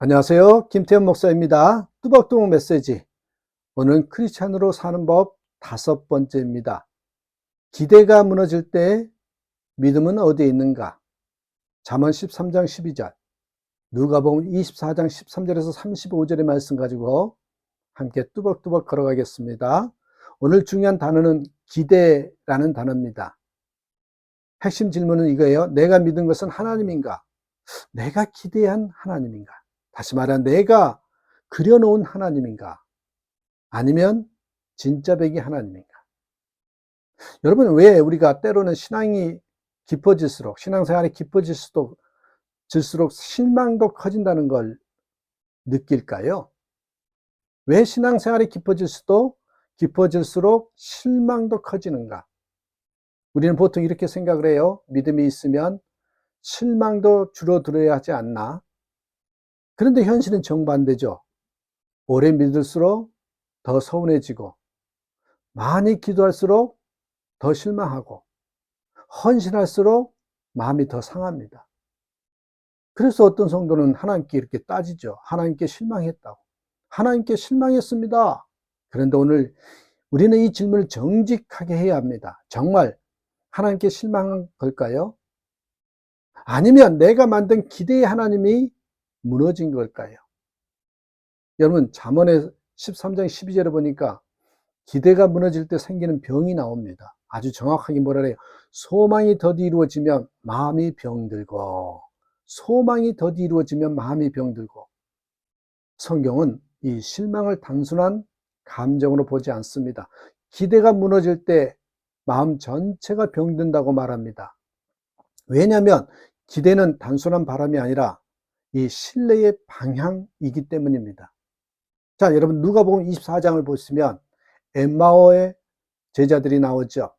안녕하세요. 김태현 목사입니다. 뚜벅뚜벅 메시지. 오늘은 크리스찬으로 사는 법 5번째입니다. 기대가 무너질 때 믿음은 어디에 있는가? 잠언 13장 12절, 누가복음 24장 13절에서 35절의 말씀 가지고 함께 뚜벅뚜벅 걸어가겠습니다. 오늘 중요한 단어는 기대라는 단어입니다. 핵심 질문은 이거예요. 내가 믿은 것은 하나님인가? 내가 기대한 하나님인가? 다시 말하면 내가 그려놓은 하나님인가? 아니면 진짜 백이 하나님인가? 여러분, 왜 우리가 때로는 신앙이 깊어질수록, 신앙생활이 깊어질수록 실망도 커진다는 걸 느낄까요? 왜 신앙생활이 깊어질수록 실망도 커지는가? 우리는 보통 이렇게 생각을 해요. 믿음이 있으면 실망도 줄어들어야 하지 않나? 그런데 현실은 정반대죠. 오래 믿을수록 더 서운해지고, 많이 기도할수록 더 실망하고, 헌신할수록 마음이 더 상합니다. 그래서 어떤 성도는 하나님께 이렇게 따지죠. 하나님께 실망했다고. 하나님께 실망했습니다. 그런데 오늘 우리는 이 질문을 정직하게 해야 합니다. 정말 하나님께 실망한 걸까요? 아니면 내가 만든 기대의 하나님이 무너진 걸까요? 여러분, 잠언의 13장 12절에 보니까 기대가 무너질 때 생기는 병이 나옵니다. 아주 정확하게 뭐라 그래요? 소망이 더디 이루어지면 마음이 병들고, 소망이 더디 이루어지면 마음이 병들고. 성경은 이 실망을 단순한 감정으로 보지 않습니다. 기대가 무너질 때 마음 전체가 병든다고 말합니다. 왜냐하면 기대는 단순한 바람이 아니라 이 신뢰의 방향이기 때문입니다. 자, 여러분, 누가복음 24장을 보시면 엠마오의 제자들이 나오죠.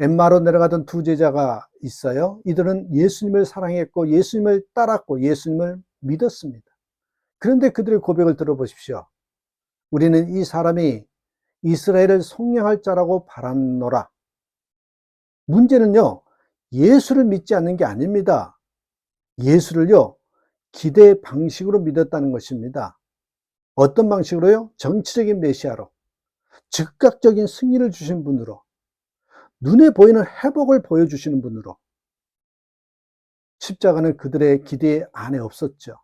엠마로 내려가던 두 제자가 있어요. 이들은 예수님을 사랑했고 예수님을 따랐고 예수님을 믿었습니다. 그런데 그들의 고백을 들어보십시오. 우리는 이 사람이 이스라엘을 속량할 자라고 바랐노라. 문제는요, 예수를 믿지 않는 게 아닙니다. 예수를요, 기대 방식으로 믿었다는 것입니다. 어떤 방식으로요? 정치적인 메시아로, 즉각적인 승리를 주신 분으로, 눈에 보이는 회복을 보여주시는 분으로. 십자가는 그들의 기대 안에 없었죠.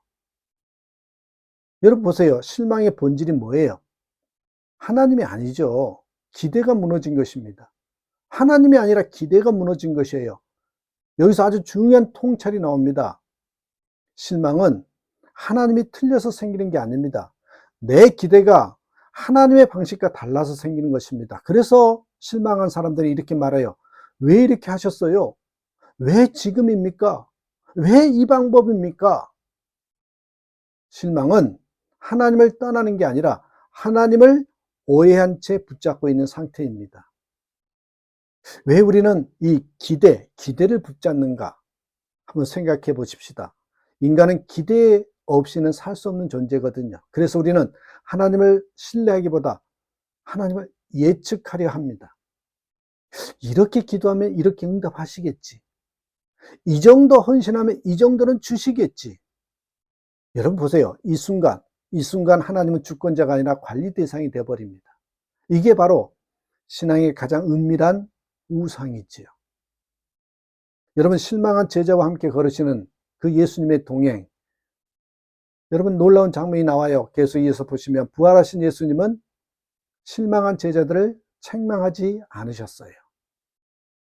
여러분 보세요. 실망의 본질이 뭐예요? 하나님이 아니죠. 기대가 무너진 것입니다. 하나님이 아니라 기대가 무너진 것이에요. 여기서 아주 중요한 통찰이 나옵니다. 실망은 하나님이 틀려서 생기는 게 아닙니다. 내 기대가 하나님의 방식과 달라서 생기는 것입니다. 그래서 실망한 사람들이 이렇게 말해요. 왜 이렇게 하셨어요? 왜 지금입니까? 왜 이 방법입니까? 실망은 하나님을 떠나는 게 아니라 하나님을 오해한 채 붙잡고 있는 상태입니다. 왜 우리는 이 기대를 붙잡는가? 한번 생각해 보십시다. 인간은 기대 없이는 살 수 없는 존재거든요. 그래서 우리는 하나님을 신뢰하기보다 하나님을 예측하려 합니다. 이렇게 기도하면 이렇게 응답하시겠지. 이 정도 헌신하면 이 정도는 주시겠지. 여러분 보세요. 이 순간 하나님은 주권자가 아니라 관리 대상이 되어버립니다. 이게 바로 신앙의 가장 은밀한 우상이지요. 여러분, 실망한 제자와 함께 걸으시는 그 예수님의 동행, 여러분 놀라운 장면이 나와요. 계속 이어서 보시면 부활하신 예수님은 실망한 제자들을 책망하지 않으셨어요.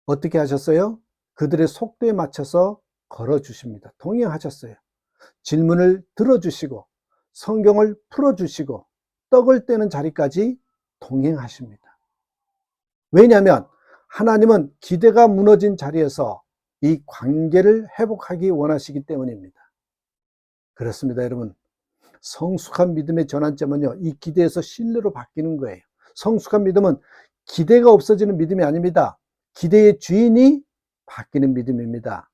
어떻게 하셨어요? 그들의 속도에 맞춰서 걸어주십니다. 동행하셨어요. 질문을 들어주시고 성경을 풀어주시고 떡을 떼는 자리까지 동행하십니다. 왜냐하면 하나님은 기대가 무너진 자리에서 이 관계를 회복하기 원하시기 때문입니다. 그렇습니다, 여러분. 성숙한 믿음의 전환점은요, 이 기대에서 신뢰로 바뀌는 거예요. 성숙한 믿음은 기대가 없어지는 믿음이 아닙니다. 기대의 주인이 바뀌는 믿음입니다.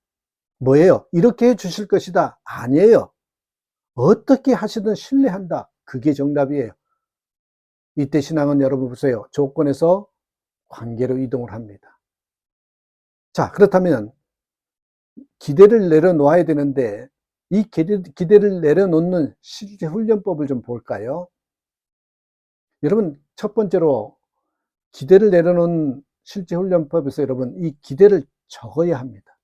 뭐예요? 이렇게 해 주실 것이다. 아니에요. 어떻게 하시든 신뢰한다. 그게 정답이에요. 이때 신앙은 여러분 보세요. 조건에서 관계로 이동을 합니다. 자, 그렇다면 기대를 내려놓아야 되는데 이 기대를 내려놓는 실제 훈련법을 좀 볼까요? 여러분, 첫 번째로 기대를 내려놓은 실제 훈련법에서 여러분, 이 기대를 적어야 합니다.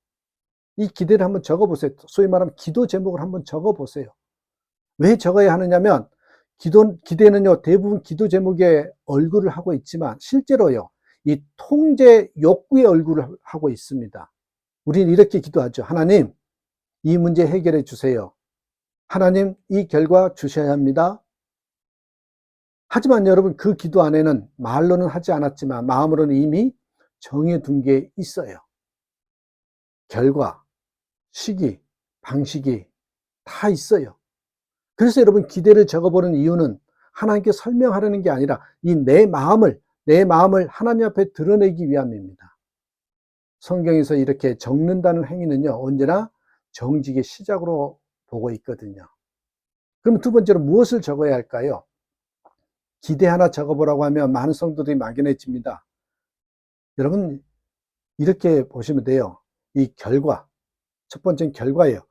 이 기대를 한번 적어 보세요. 소위 말하면 기도 제목을 한번 적어 보세요. 왜 적어야 하느냐면, 기대는요, 대부분 기도 제목에 얼굴을 하고 있지만, 실제로요, 이 통제 욕구의 얼굴을 하고 있습니다. 우리는 이렇게 기도하죠. 하나님, 이 문제 해결해 주세요. 하나님, 이 결과 주셔야 합니다. 하지만 여러분, 그 기도 안에는 말로는 하지 않았지만 마음으로는 이미 정해둔 게 있어요. 결과, 시기, 방식이 다 있어요. 그래서 여러분, 기대를 적어보는 이유는 하나님께 설명하려는 게 아니라 이 내 마음을 하나님 앞에 드러내기 위함입니다. 성경에서 이렇게 적는다는 행위는요, 언제나 정직의 시작으로 보고 있거든요. 그럼 두 번째로 무엇을 적어야 할까요? 기대 하나 적어보라고 하면 많은 성도들이 막연해집니다. 여러분, 이렇게 보시면 돼요. 이 결과, 첫 번째는 결과예요.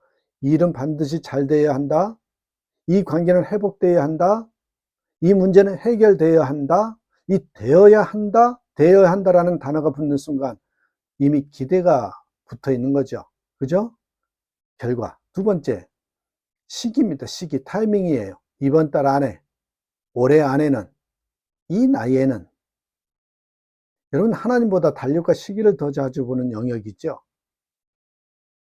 이 일은 반드시 잘 되어야 한다. 이 관계는 회복되어야 한다. 이 문제는 해결되어야 한다. 이 되어야 한다, 되어야 한다라는 단어가 붙는 순간 이미 기대가 붙어 있는 거죠. 그죠? 결과. 두 번째, 시기입니다. 시기, 타이밍이에요. 이번 달 안에, 올해 안에는, 이 나이에는. 여러분, 하나님보다 달력과 시기를 더 자주 보는 영역이죠.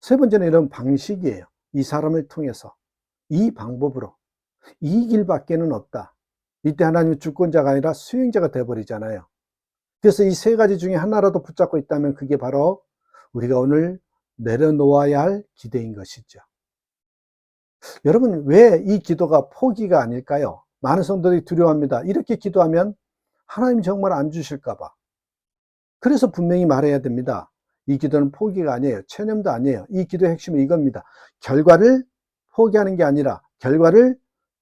세 번째는 이런 방식이에요. 이 사람을 통해서, 이 방법으로, 이 길밖에는 없다. 이때 하나님은 주권자가 아니라 수행자가 되어버리잖아요. 그래서 이 세 가지 중에 하나라도 붙잡고 있다면 그게 바로 우리가 오늘 내려놓아야 할 기대인 것이죠. 여러분, 왜 이 기도가 포기가 아닐까요? 많은 성도들이 두려워합니다. 이렇게 기도하면 하나님 정말 안 주실까 봐. 그래서 분명히 말해야 됩니다. 이 기도는 포기가 아니에요. 체념도 아니에요. 이 기도의 핵심은 이겁니다. 결과를 포기하는 게 아니라 결과를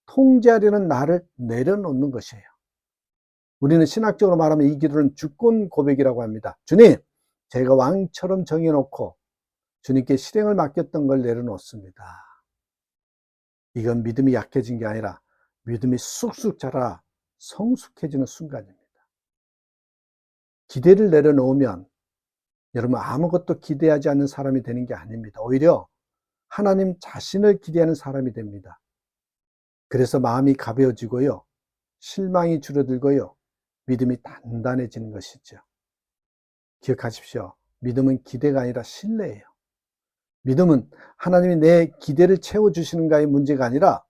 통제하려는 나를 내려놓는 것이에요. 우리는 신학적으로 말하면 이 기도는 주권 고백이라고 합니다. 주님, 제가 왕처럼 정해놓고 주님께 실행을 맡겼던 걸 내려놓습니다. 이건 믿음이 약해진 게 아니라 믿음이 쑥쑥 자라 성숙해지는 순간입니다. 기대를 내려놓으면 여러분, 아무것도 기대하지 않는 사람이 되는 게 아닙니다. 오히려 하나님 자신을 기대하는 사람이 됩니다. 그래서 마음이 가벼워지고요, 실망이 줄어들고요, 믿음이 단단해지는 것이죠. 기억하십시오. 믿음은 기대가 아니라 신뢰예요. 믿음은 하나님이 내 기대를 채워주시는가의 문제가 아니라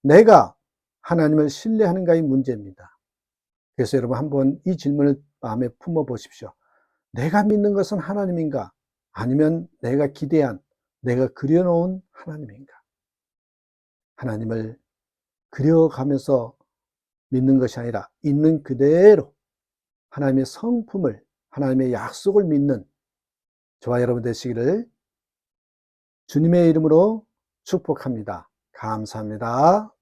내가 하나님을 신뢰하는가의 문제입니다. 그래서 여러분, 한번 이 질문을 마음에 품어 보십시오. 내가 믿는 것은 하나님인가? 아니면 내가 기대한, 내가 그려놓은 하나님인가? 하나님을 그려가면서 믿는 것이 아니라 있는 그대로 하나님의 성품을, 하나님의 약속을 믿는 저와 여러분 되시기를 주님의 이름으로 축복합니다. 감사합니다.